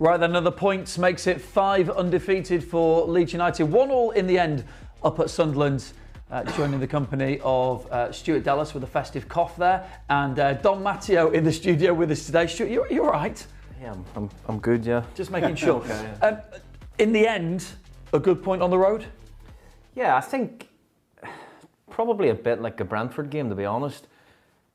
Right then, another point makes it 5 undefeated for Leeds United. 1-1 in the end up at Sunderland, joining the company of Stuart Dallas with a festive cough there, and Don Matteo in the studio with us today. Stuart, you all right? Yeah, I'm good, yeah. Just making sure. Okay, yeah. In the end, a good point on the road? Yeah, I think probably a bit like the Brentford game, to be honest.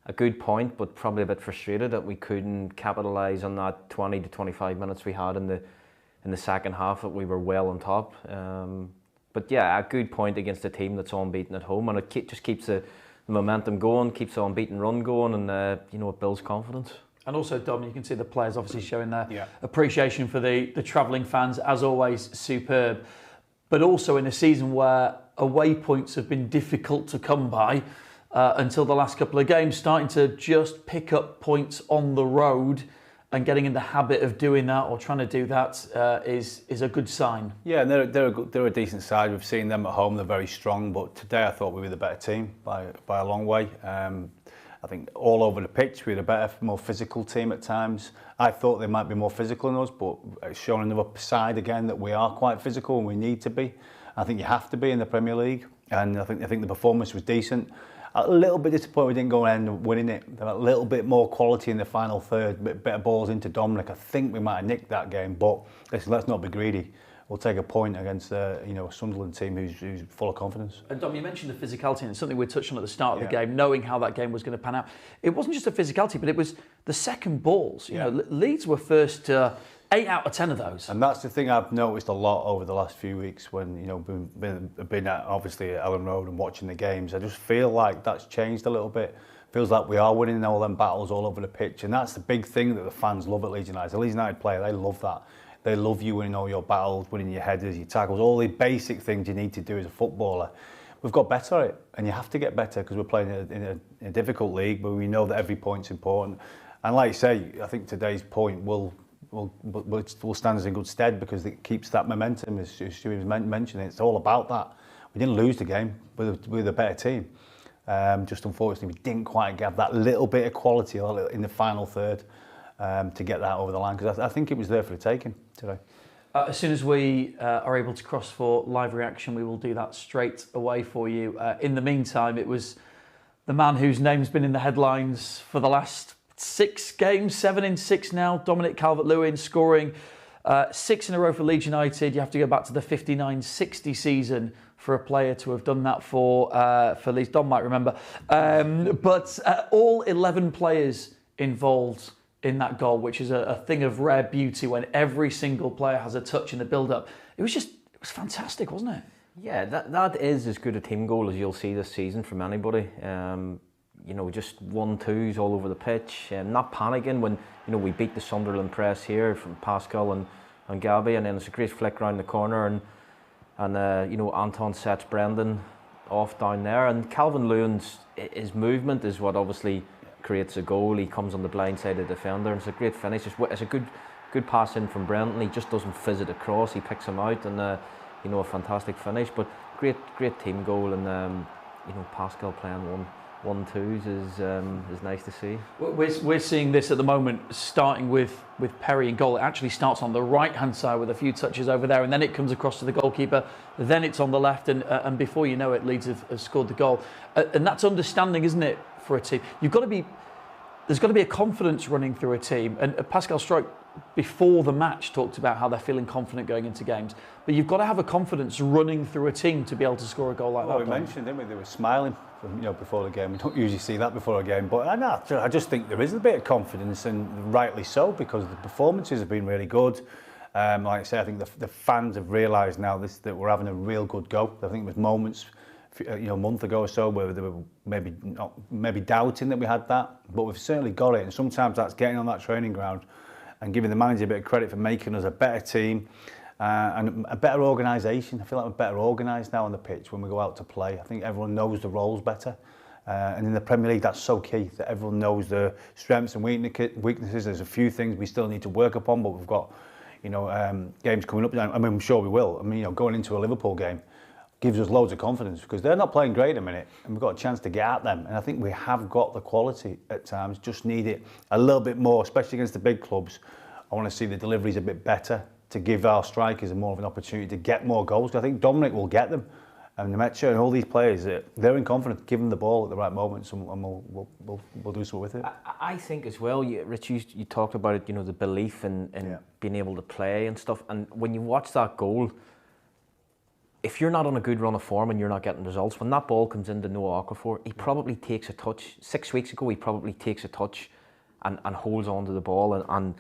A good point, but probably a bit frustrated that we couldn't capitalise on that 20 to 25 minutes we had in the second half, that we were well on top. But yeah, a good point against a team that's unbeaten at home, and it just keeps the momentum going, keeps the unbeaten run going, and it builds confidence. And also, Dom, you can see the players obviously showing their appreciation for the travelling fans, as always, superb. But also in a season where away points have been difficult to come by, until the last couple of games, starting to just pick up points on the road and getting in the habit of doing that, or trying to do that, is a good sign. Yeah, and they're a decent side. We've seen them at home; they're very strong. But today, I thought we were the better team by a long way. I think all over the pitch, we had a better, more physical team at times. I thought they might be more physical than us, but it's shown another side again that we are quite physical and we need to be. I think you have to be in the Premier League, and I think the performance was decent. A little bit disappointed we didn't go and end up winning it. There was a little bit more quality in the final third, bit better balls into Dominic. I think we might have nicked that game, but let's not be greedy. We'll take a point against a Sunderland team who's full of confidence. And Dom, you mentioned the physicality, and it's something we touched on at the start of the game, knowing how that game was going to pan out. It wasn't just the physicality, but it was the second balls. You know, Leeds were first 8 out of 10 of those. And that's the thing I've noticed a lot over the last few weeks when, been at, obviously at Ellen Road and watching the games. I just feel like that's changed a little bit. Feels like we are winning all them battles all over the pitch, and that's the big thing that the fans love at Leeds United. The Leeds United player, they love that. They love you winning all your battles, winning your headers, your tackles, all the basic things you need to do as a footballer. We've got better at it, and you have to get better because we're playing in a difficult league, but we know that every point's important. And like you say, I think today's point will stand us in good stead because it keeps that momentum, as Stuart was mentioning. It's all about that. We didn't lose the game, we're the better team. Just unfortunately, we didn't quite have that little bit of quality in the final third to get that over the line, because I think it was there for the taking today. As soon as we are able to cross for live reaction, we will do that straight away for you. In the meantime, it was the man whose name's been in the headlines for the last 6 games, 7 in 6 now, Dominic Calvert-Lewin, scoring 6 in a row for Leeds United. You have to go back to the 59-60 season for a player to have done that for Leeds. Dom might remember. But all 11 players involved in that goal, which is a thing of rare beauty when every single player has a touch in the build-up. It was fantastic, wasn't it? Yeah, that is as good a team goal as you'll see this season from anybody. Just 1-2s all over the pitch, not panicking when we beat the Sunderland press here from Pascal and Gabby, and then it's a great flick round the corner, and Anton sets Brendan off down there, and Calvert-Lewin's his movement is what obviously creates a goal. He comes on the blind side of the defender, and it's a great finish. It's a good pass in from Brendan. He just doesn't fizz it across. He picks him out, and a fantastic finish. But great team goal, and Pascal playing 1-2s is nice to see. We're seeing this at the moment, starting with Perry in goal. It actually starts on the right hand side with a few touches over there, and then it comes across to the goalkeeper. Then it's on the left, and before you know it, Leeds have scored the goal. And that's understanding, isn't it, for a team? There's got to be a confidence running through a team. And Pascal Struijk, before the match, talked about how they're feeling confident going into games. But you've got to have a confidence running through a team to be able to score a goal like that. We mentioned, didn't we? They were smiling, before the game. We don't usually see that before a game, but I just think there is a bit of confidence, and rightly so, because the performances have been really good. Like I say, I think the fans have realised now that we're having a real good go. I think there was moments, a month ago or so, where they were maybe doubting that we had that, but we've certainly got it. And sometimes that's getting on that training ground and giving the manager a bit of credit for making us a better team and a better organisation. I feel like we're better organised now on the pitch when we go out to play. I think everyone knows the roles better. And in the Premier League, that's so key, that everyone knows their strengths and weaknesses. There's a few things we still need to work upon, but we've got, games coming up. I mean, I'm sure we will. I mean, going into a Liverpool game gives us loads of confidence because they're not playing great at the minute, and we've got a chance to get at them. And I think we have got the quality at times, just need it a little bit more, especially against the big clubs, I want to see the deliveries a bit better to give our strikers more of an opportunity to get more goals. I think Dominic will get them. And Nemetcha and all these players, they're in confidence, give them the ball at the right moments, and we'll do something with it. I think as well, Rich, you talked about it, the belief in being able to play and stuff. And when you watch that goal, if you're not on a good run of form and you're not getting results, when that ball comes into Noah Okafor, he probably takes a touch. 6 weeks ago, he probably takes a touch and holds on to the ball and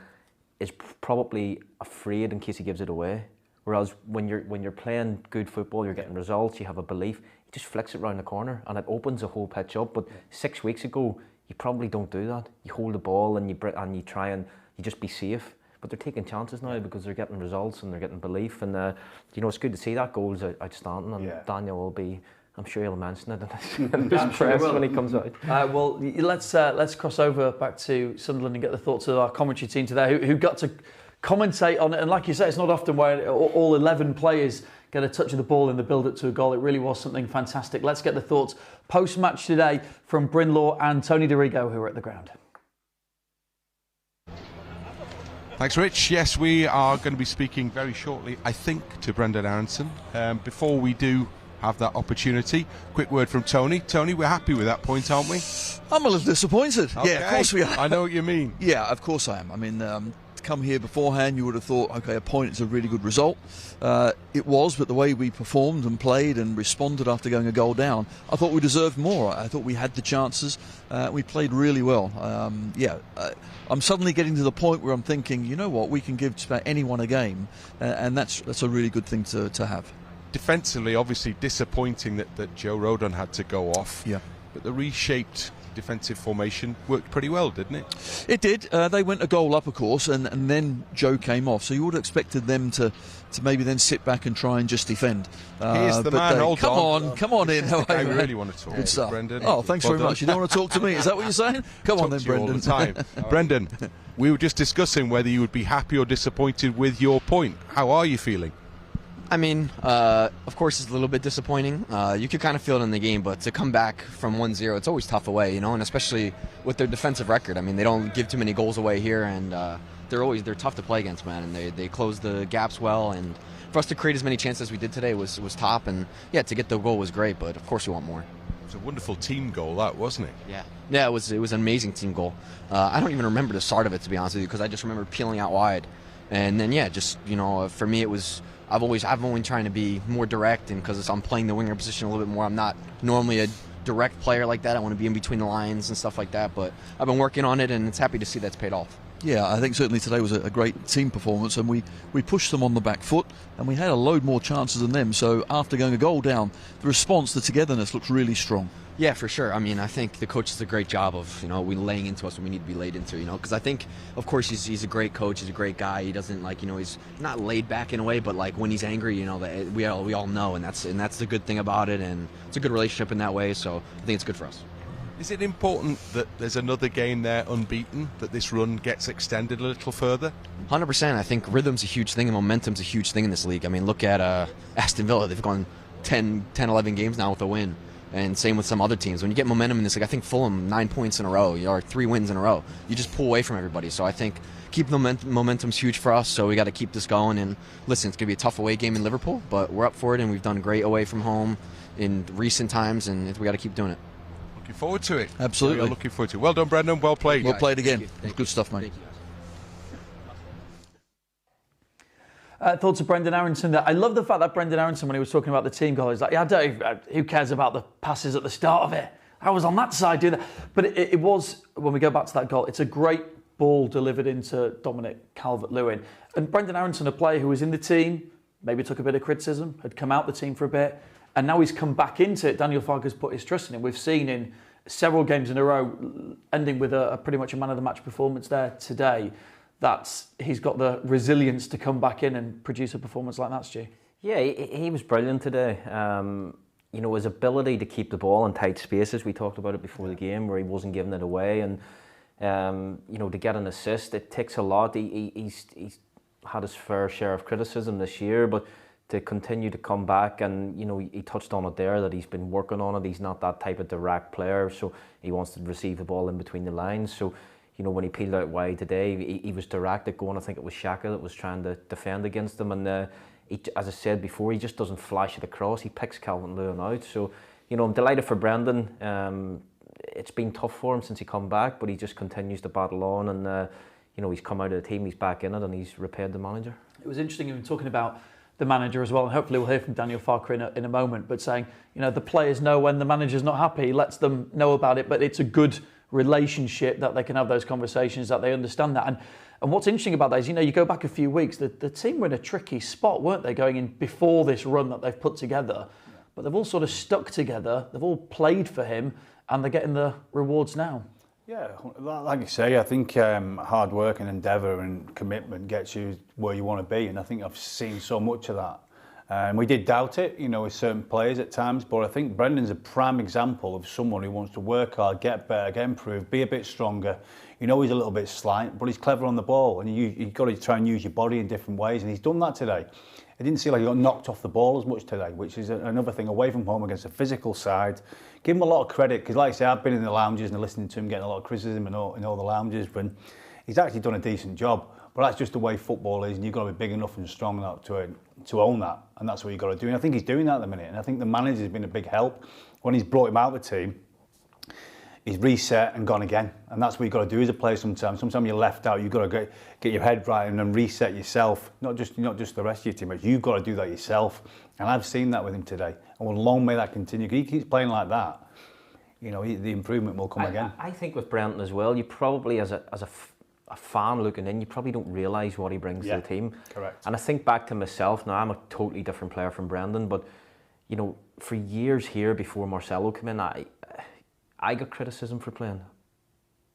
is probably afraid in case he gives it away. Whereas when you're playing good football, you're getting results, you have a belief, he just flicks it round the corner and it opens the whole pitch up. But 6 weeks ago, you probably don't do that. You hold the ball and you try and you just be safe. But they're taking chances now because they're getting results and they're getting belief. And it's good to see that goal is outstanding. And Daniel will be, I'm sure he'll mention it in his press when he comes out. Well, let's cross over back to Sunderland and get the thoughts of our commentary team today, who got to commentate on it. And like you say, it's not often where all 11 players get a touch of the ball in the build-up to a goal. It really was something fantastic. Let's get the thoughts post-match today from Brynlaw and Tony DeRigo, who are at the ground. Thanks, Rich. Yes, we are going to be speaking very shortly, I think, to Brendan Aaronson. Before we do have that opportunity, quick word from Tony. Tony, we're happy with that point, aren't we? I'm a little disappointed. Okay. Yeah, of course we are. I know what you mean. Yeah, of course I am. I mean, to come here beforehand, you would have thought, okay, a point is a really good result. It was, but the way we performed and played and responded after going a goal down, I thought we deserved more. I thought we had the chances. We played really well. I'm suddenly getting to the point where I'm thinking, you know what, we can give just about anyone a game, and that's a really good thing to have. Defensively, obviously disappointing that Joe Rodon had to go off. Yeah. But the reshaped defensive formation worked pretty well, didn't it? It did. They went a goal up, of course, and then Joe came off. So you would have expected them to maybe then sit back and try and just defend. Here's the man. Hold on. Come on in. I really want to talk. Good stuff. Brendan. Oh, thanks very much. You don't want to talk to me? Is that what you're saying? Come on then, Brendan. All the time. Brendan, we were just discussing whether you would be happy or disappointed with your point. How are you feeling? I mean, of course, it's a little bit disappointing. You could kind of feel it in the game, but to come back from 1-0, it's always tough away, and especially with their defensive record. I mean, they don't give too many goals away here, and they're tough to play against, man. And they close the gaps well, and for us to create as many chances as we did today was top. And yeah, to get the goal was great, but of course we want more. It was a wonderful team goal, that, wasn't it? Yeah, it was an amazing team goal. I don't even remember the start of it, to be honest with you, because I just remember peeling out wide, and then for me it was. I've always trying to be more direct, and because I'm playing the winger position a little bit more, I'm not normally a direct player like that. I want to be in between the lines and stuff like that, but I've been working on it, and it's happy to see that's paid off. Yeah, I think certainly today was a great team performance, and we pushed them on the back foot, and we had a load more chances than them. So after going a goal down, the response, the togetherness looks really strong. Yeah, for sure. I mean, I think the coach does a great job of, we laying into us when we need to be laid into, because I think, of course, he's a great coach, he's a great guy. He doesn't he's not laid back in a way, but when he's angry, that we all know, and that's the good thing about it, and it's a good relationship in that way. So I think it's good for us. Is it important that there's another game there unbeaten, that this run gets extended a little further? 100%. I think rhythm's a huge thing and momentum's a huge thing in this league. I mean, look at Aston Villa. They've gone 10, 11 games now with a win. And same with some other teams. When you get momentum in this league, I think Fulham, 9 points in a row, or 3 wins in a row. You just pull away from everybody. So I think keeping the momentum's huge for us, so we got to keep this going. And listen, it's going to be a tough away game in Liverpool, but we're up for it, and we've done great away from home in recent times, and we got to keep doing it. Looking forward to it. Absolutely. We are looking forward to it. Well done, Brendan. Well played. Well played again. Thank you. Good stuff, mate. Thank you. Thoughts of Brendan Aaronson there. I love the fact that Brendan Aaronson, when he was talking about the team goal, he's like, who cares about the passes at the start of it? I was on that side doing that. But it was, when we go back to that goal, it's a great ball delivered into Dominic Calvert-Lewin. And Brendan Aaronson, a player who was in the team, maybe took a bit of criticism, had come out the team for a bit, and now he's come back into it. Daniel Farke's put his trust in him. We've seen in several games in a row, ending with a pretty much a man-of-the-match performance there today, that he's got the resilience to come back in and produce a performance like that, Stu. Yeah, he was brilliant today. His ability to keep the ball in tight spaces, we talked about it before the game, where he wasn't giving it away, and to get an assist, it takes a lot. He's had his fair share of criticism this year, but to continue to come back, and he touched on it there, that he's been working on it. He's not that type of direct player, so he wants to receive the ball in between the lines. So you know, when he peeled out wide today, he was direct at going. I think it was Xhaka that was trying to defend against him, and he, as I said before, he just doesn't flash it across. He picks Calvert-Lewin out. So, you know, I'm delighted for Brendan. It's been tough for him since he come back, but he just continues to battle on, and you know, he's come out of the team, he's back in it, and he's repaired the manager. It was interesting even talking about the manager as well, and hopefully we'll hear from Daniel Farke in a moment, but saying, you know, the players know when the manager's not happy, he lets them know about it, but it's a good relationship that they can have those conversations, that they understand that. And what's interesting about that is, you know, you go back a few weeks, the team were in a tricky spot, weren't they, going in before this run that they've put together, but they've all sort of stuck together, they've all played for him, and they're getting the rewards now. Yeah, like you say, I think hard work and endeavour and commitment gets you where you want to be, and I think I've seen so much of that. We did doubt it, you know, with certain players at times, but I think Brendan's a prime example of someone who wants to work hard, get better, get improved, be a bit stronger. You know, he's a little bit slight, but he's clever on the ball, and you've got to try and use your body in different ways, and he's done that today. It didn't seem like he got knocked off the ball as much today, which is another thing, away from home against the physical side. Give him a lot of credit, because like I say, I've been in the lounges and listening to him getting a lot of criticism in all the lounges, but he's actually done a decent job. But that's just the way football is, and you've got to be big enough and strong enough to own that, and that's what you've got to do. And I think he's doing that at the minute, and I think the manager's been a big help. When he's brought him out of the team, he's reset and gone again, and that's what you've got to do as a player sometimes. Sometimes you're left out, you've got to get your head right and then reset yourself, not just the rest of your team, but you've got to do that yourself. And I've seen that with him today, and long may that continue. He keeps playing like that, you know, the improvement will come again. I think with Brenton as well, you probably, as a fan looking in, you probably don't realise what he brings to the team. Correct. And I think back to myself, now I'm a totally different player from Brendan, but you know, for years here before Marcelo came in, I got criticism for playing,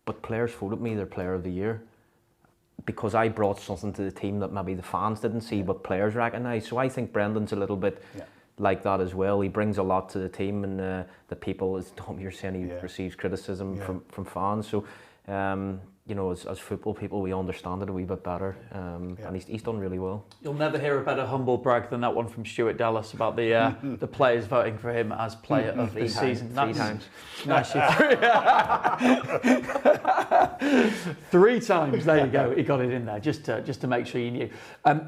but players voted me their player of the year because I brought something to the team that maybe the fans didn't see, but players recognised. So I think Brendan's a little bit like that as well. He brings a lot to the team, and the people, as Tom, you're saying, he receives criticism from fans. So you know, as football people, we understand it a wee bit better, and he's done really well. You'll never hear a better humble brag than that one from Stuart Dallas about the players voting for him as player of the season. 3 times. Nice. 3 times. There you go. He got it in there just to make sure you knew.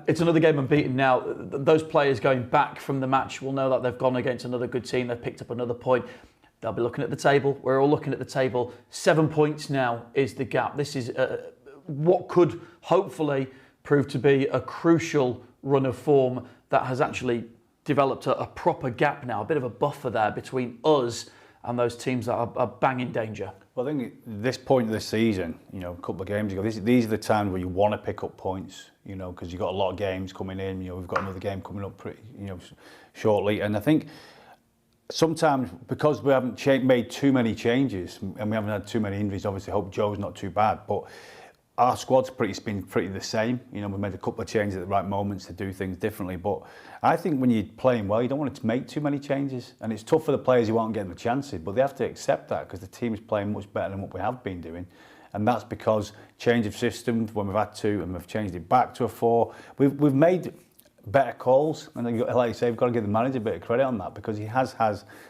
It's another game unbeaten now. Those players going back from the match will know that they've gone against another good team. They've picked up another point. They'll be looking at the table. We're all looking at the table. 7 points now is the gap. This is what could hopefully prove to be a crucial run of form that has actually developed a proper gap now, a bit of a buffer there between us and those teams that are bang in danger. Well, I think at this point of the season, you know, a couple of games ago, these are the times where you want to pick up points, you know, because you've got a lot of games coming in. You know, we've got another game coming up pretty, you know, shortly, and I think sometimes, because we haven't made too many changes and we haven't had too many injuries, obviously hope Joe's not too bad, but our squad's been pretty the same. You know, we made a couple of changes at the right moments to do things differently, but I think when you're playing well, you don't want to make too many changes, and it's tough for the players who aren't getting the chances, but they have to accept that because the team is playing much better than what we have been doing. And that's because change of systems when we've had to, and we've changed it back to a 4. We've made better calls, and like you say, we've got to give the manager a bit of credit on that, because he has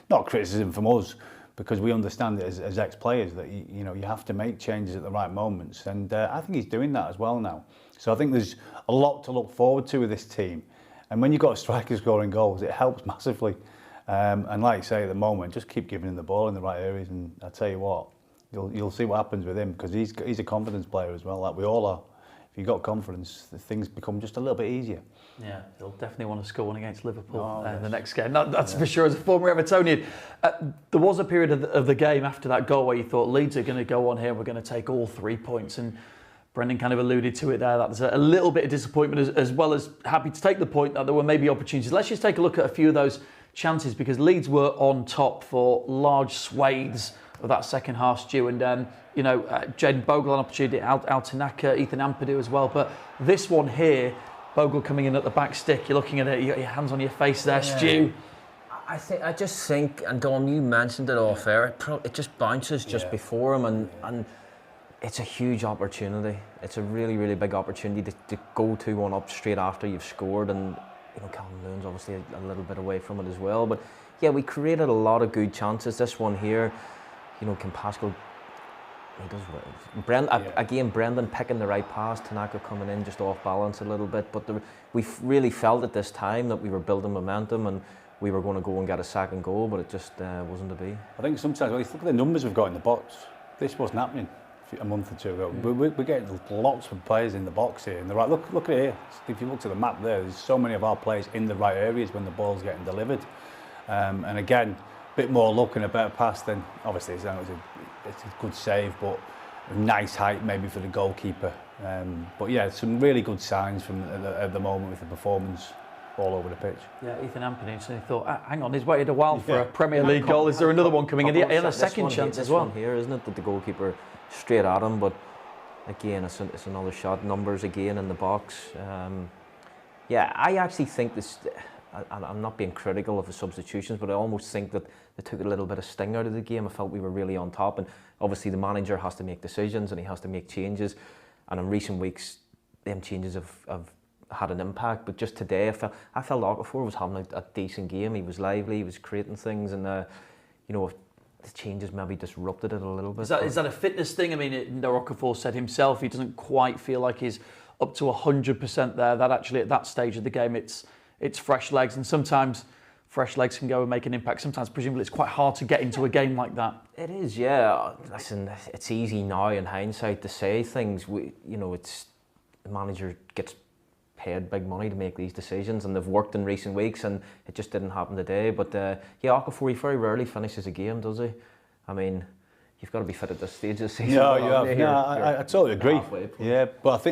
not criticism from us, because we understand it as ex-players that you know, you have to make changes at the right moments, and I think he's doing that as well now. So I think there's a lot to look forward to with this team, and when you've got a striker scoring goals, it helps massively. And like you say, at the moment, just keep giving him the ball in the right areas, and I tell you what, you'll see what happens with him, because he's a confidence player as well, like we all are. If you've got confidence, things become just a little bit easier. Yeah, he'll definitely want to score one against Liverpool in the next game. That's for sure. As a former Evertonian, there was a period of the game after that goal where you thought Leeds are going to go on here and we're going to take all 3 points. And Brendan kind of alluded to it there. That there's a little bit of disappointment, as well as happy to take the point that there were maybe opportunities. Let's just take a look at a few of those chances, because Leeds were on top for large swathes of that second half, Stu, and you know, Jaden Bogle an opportunity, Altanaka, Ethan Ampadu as well, but this one here, Bogle coming in at the back stick, you're looking at it, you got your hands on your face there, Stu. I just think, and Dom, you mentioned it off air, it just bounces just before him, and it's a huge opportunity. It's a really, really big opportunity to go 2-1 up straight after you've scored, and you know, Calvert-Lewin's obviously a little bit away from it as well, but yeah, we created a lot of good chances. This one here, you know, can Pascal He does well. Again, Brendan picking the right pass, Tanaka coming in just off balance a little bit, but we really felt at this time that we were building momentum and we were going to go and get a second goal, but it just wasn't to be. I think sometimes when you look at the numbers we've got in the box, this wasn't happening a month or two ago. We're getting lots of players in the box here. And look at it here. If you look at the map there's so many of our players in the right areas when the ball's getting delivered. And again, a bit more luck and a better pass than, obviously it's a good save, but a nice height maybe for the goalkeeper. But yeah, some really good signs from at the moment with the performance all over the pitch. Yeah, Ethan Ampinson thought, hang on, he's waited a while for a Premier League goal. Is there another one coming in? He had a second chance as well. This one here, isn't it? That the goalkeeper straight at him, but again, it's another shot. Numbers again in the box. Yeah, I actually think this. I'm not being critical of the substitutions, but I almost think that they took a little bit of sting out of the game. I felt we were really on top, and obviously the manager has to make decisions and he has to make changes. And in recent weeks, them changes have had an impact. But just today, I felt Okafor was having a decent game. He was lively, he was creating things, and you know, the changes maybe disrupted it a little bit. Is that a fitness thing? I mean, Okafor said himself he doesn't quite feel like he's up to 100% there. That actually at that stage of the game, it's fresh legs, and sometimes fresh legs can go and make an impact. Sometimes, presumably, it's quite hard to get into a game like that. It is, yeah. Listen, it's easy now in hindsight to say things. It's the manager gets paid big money to make these decisions, and they've worked in recent weeks, and it just didn't happen today. But yeah, Okafor, he very rarely finishes a game, does he? I mean, you've got to be fit at this stage of the season. I totally agree. Yeah, but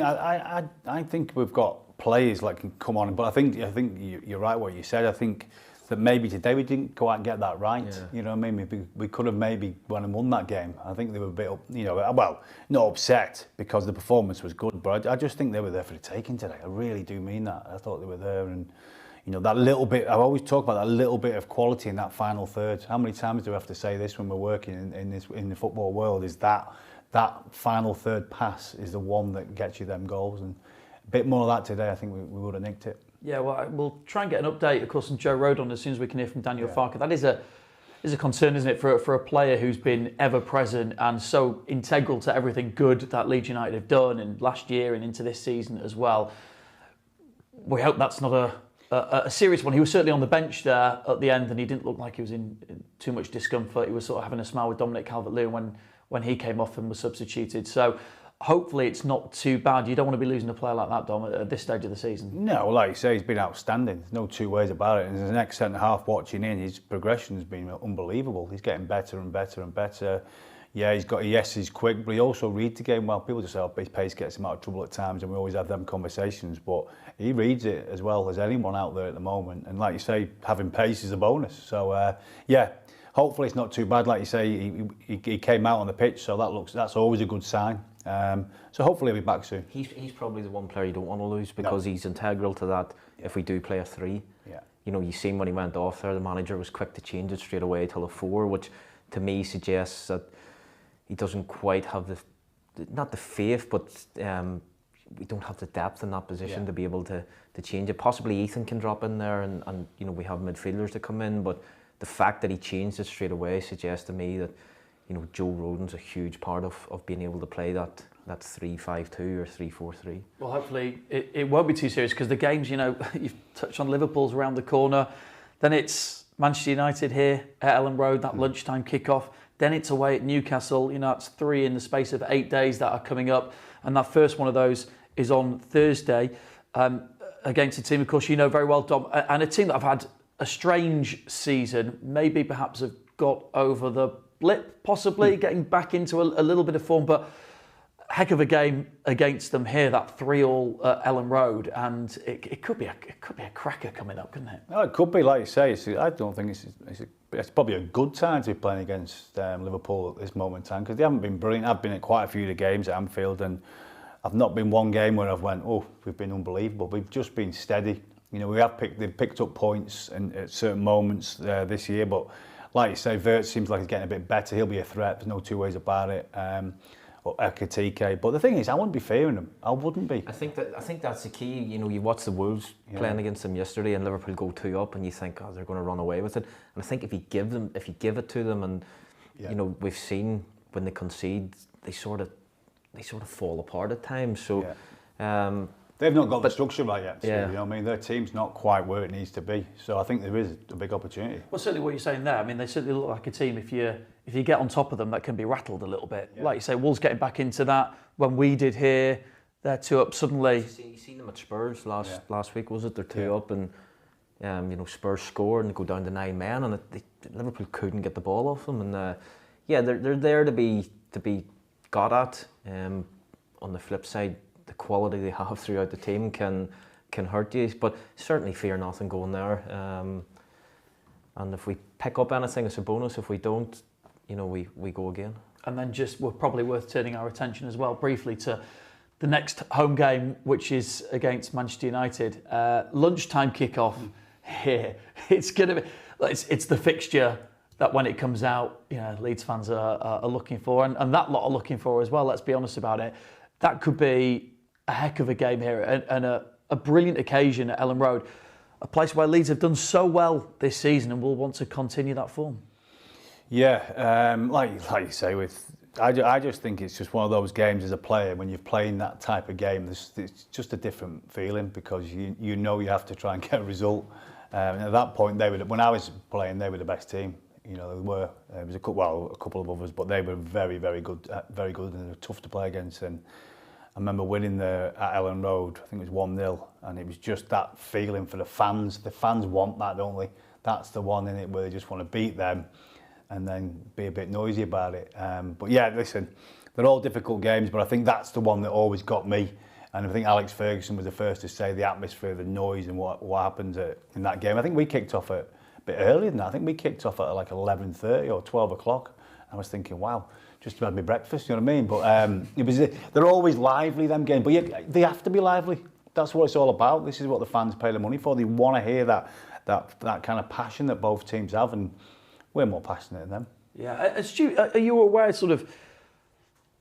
I think we've got players that can come on. But I think you're right what you said. I think that maybe today we didn't go out and get that right. Yeah. You know what I mean? We could have maybe went and won that game. I think they were a bit, not upset because the performance was good, but I just think they were there for the taking today. I really do mean that. I thought they were there, and that little bit. I always talk about that little bit of quality in that final third. How many times do we have to say this when we're working in the football world? Is that final third pass is the one that gets you them goals, and a bit more of that today. I think we would have nicked it. Yeah, well, we'll try and get an update, of course, on Joe Rodon as soon as we can hear from Daniel Farke. That is a concern, isn't it, for a player who's been ever present and so integral to everything good that Leeds United have done, and last year and into this season as well. We hope that's not a serious one. He was certainly on the bench there at the end, and he didn't look like he was in too much discomfort. He was sort of having a smile with Dominic Calvert-Lewin when he came off and was substituted. So hopefully it's not too bad. You don't want to be losing a player like that, Dom, at this stage of the season. No, like you say, he's been outstanding. There's no two ways about it. And as an ex-centre-half watching in, his progression has been unbelievable. He's getting better and better and better. Yeah, he's quick, but he also reads the game well. People just say, his pace gets him out of trouble at times, and we always have them conversations, but he reads it as well as anyone out there at the moment. And like you say, having pace is a bonus. So, hopefully it's not too bad. Like you say, he came out on the pitch, so that's always a good sign. So hopefully he'll be back soon. He's probably the one player you don't want to lose because he's integral to that. Yeah. If we do play a 3, you seen when he went off there, the manager was quick to change it straight away till a 4, which to me suggests that he doesn't quite have not the faith, but we don't have the depth in that position to be able to change it. Possibly Ethan can drop in there, and we have midfielders to come in, but the fact that he changed it straight away suggests to me that Joe Rodon's a huge part of being able to play that 3-5-2 or 3-4-3. Well, hopefully it won't be too serious, because the games, you've touched on, Liverpool's around the corner, then it's Manchester United here at Ellen Road, that lunchtime kickoff, then it's away at Newcastle. It's 3 in the space of 8 days that are coming up, and that first one of those is on Thursday against a team, of course, very well, Dom, and a team that have had a strange season, maybe perhaps have got over the blip, possibly getting back into a little bit of form, but heck of a game against them here, that 3-3 at Ellen Road, and it could be a cracker coming up, couldn't it? No, it could be, like you say. I don't think it's probably a good time to be playing against Liverpool at this moment in time, because they haven't been brilliant. I've been at quite a few of the games at Anfield, and I've not been one game where I've went, we've been unbelievable. We've just been steady. They've picked up points at certain moments this year, but like you say, Vert seems like he's getting a bit better. He'll be a threat. There's no two ways about it. Or Ekatike. But the thing is, I wouldn't be fearing him. I wouldn't be. I think that's the key. You watched the Wolves playing against them yesterday, and Liverpool go 2 up, and you think, they're going to run away with it. And I think if you give it to them, and we've seen when they concede they sort of fall apart at times. So. They've not got the structure right yet. Yeah. You know what I mean? Their team's not quite where it needs to be. So I think there is a big opportunity. Well, certainly what you're saying there. I mean, they certainly look like a team. If you get on top of them, that can be rattled a little bit. Yeah. Like you say, Wolves getting back into that. When we did here, they're 2 up suddenly. You seen them at Spurs last week, was it? They're 2 up, and Spurs score and go down to 9 men, and Liverpool couldn't get the ball off them. And they're there to be got at. On the flip side, the quality they have throughout the team can hurt you, but certainly fear nothing going there. And if we pick up anything, it's a bonus. If we don't, we go again. And then we're probably worth turning our attention as well briefly to the next home game, which is against Manchester United. Lunchtime kickoff here. It's gonna be. It's the fixture that when it comes out, Leeds fans are looking for, and that lot are looking for as well. Let's be honest about it. That could be a heck of a game here and a brilliant occasion at Ellen Road, a place where Leeds have done so well this season and will want to continue that form. Yeah, like you say, I just think it's just one of those games as a player, when you're playing that type of game, it's just a different feeling, because you know you have to try and get a result. And at that point, when I was playing, they were the best team. There was a couple of others, but they were very, very good, and they were tough to play against. And I remember winning at Ellen Road, I think it was 1-0, and it was just that feeling for the fans. The fans want that, don't they? That's the one in it where they just want to beat them and then be a bit noisy about it. But yeah, listen, they're all difficult games, but I think that's the one that always got me. And I think Alex Ferguson was the first to say the atmosphere, the noise, and what happened in that game. I think we kicked off a bit earlier than that. I think we kicked off at like 11:30 or 12 o'clock. I was thinking, wow, just had my breakfast, you know what I mean? But they're always lively, them games. But yeah, they have to be lively. That's what it's all about. This is what the fans pay the money for. They want to hear that kind of passion that both teams have, and we're more passionate than them. Yeah. Stu, are you aware,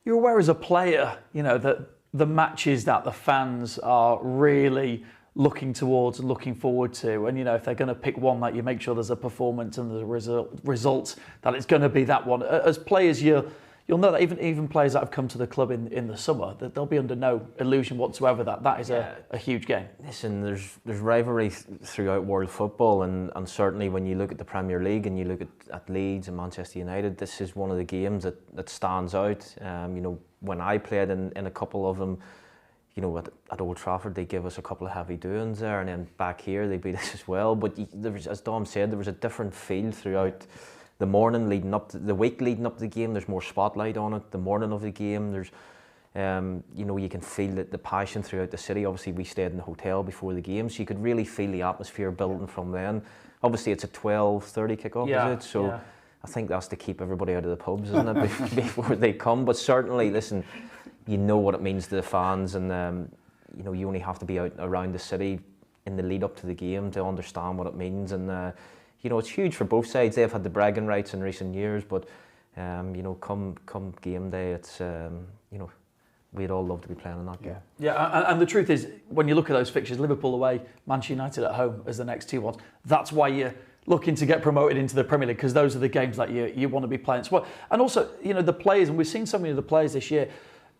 you're aware as a player, that the matches that the fans are really looking towards and looking forward to, and if they're going to pick one, that you make sure there's a performance and there's a result, that it's going to be that one. As players, you'll know that even players that have come to the club in the summer, that they'll be under no illusion whatsoever that is a huge game. Listen, there's rivalry throughout world football, and certainly when you look at the Premier League and you look at Leeds and Manchester United, this is one of the games that stands out. When I played in a couple of them, at Old Trafford, they give us a couple of heavy doings there, and then back here they beat us as well. But as Dom said, there was a different feel throughout the morning leading up to the week leading up to the game. There's more spotlight on it. The morning of the game, there's you can feel the passion throughout the city. Obviously, we stayed in the hotel before the game, so you could really feel the atmosphere building from then. Obviously, it's a 12:30 kickoff, is it? So I think that's to keep everybody out of the pubs, isn't it, before they come. But certainly, listen, you know what it means to the fans, and you only have to be out around the city in the lead up to the game to understand what it means. And it's huge for both sides. They've had the bragging rights in recent years, but come game day, it's we'd all love to be playing in that game. Yeah, and the truth is, when you look at those fixtures, Liverpool away, Manchester United at home as the next 2 ones, that's why you're looking to get promoted into the Premier League, because those are the games that you want to be playing. And also, the players, and we've seen so many of the players this year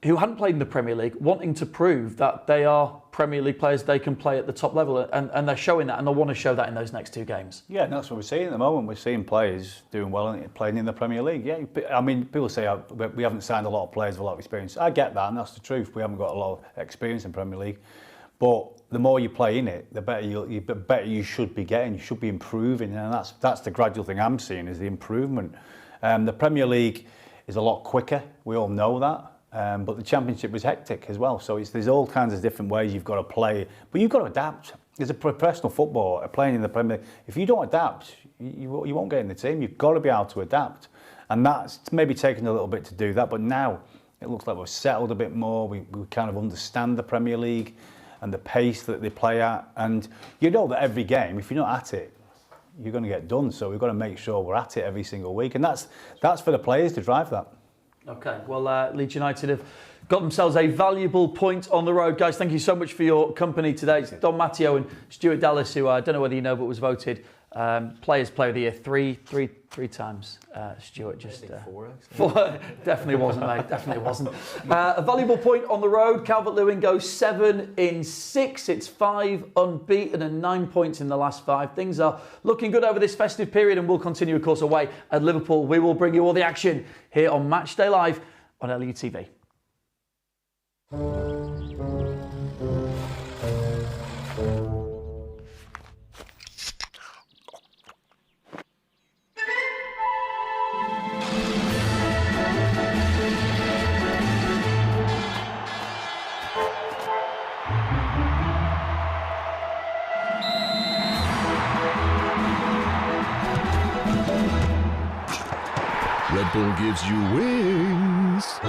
who hadn't played in the Premier League, wanting to prove that they are Premier League players, they can play at the top level, and they're showing that, and they'll want to show that in those next 2 games. Yeah, and that's what we're seeing at the moment. We're seeing players doing well playing in the Premier League. Yeah, I mean, people say we haven't signed a lot of players with a lot of experience. I get that, and that's the truth. We haven't got a lot of experience in Premier League. But the more you play in it, the better you should be getting. You should be improving, and that's the gradual thing I'm seeing, is the improvement. The Premier League is a lot quicker. We all know that. But the Championship was hectic as well. So there's all kinds of different ways you've got to play. But you've got to adapt. As a professional footballer playing in the Premier League, if you don't adapt, you won't get in the team. You've got to be able to adapt. And that's maybe taken a little bit to do that. But now it looks like we've settled a bit more. We kind of understand the Premier League and the pace that they play at. And you know that every game, if you're not at it, you're going to get done. So we've got to make sure we're at it every single week. And that's for the players to drive that. Okay, well, Leeds United have got themselves a valuable point on the road. Guys, thank you so much for your company today. It's Don Matteo and Stuart Dallas, who I don't know whether you know, but was voted Players Player of the Year three times. Stuart just definitely wasn't, mate. Definitely wasn't. A valuable point on the road. Calvert-Lewin goes 7 in 6. It's 5 unbeaten and 9 points in the last 5. Things are looking good over this festive period, and will continue, of course, away at Liverpool. We will bring you all the action here on Matchday Live on LUTV. Red Bull gives you wings.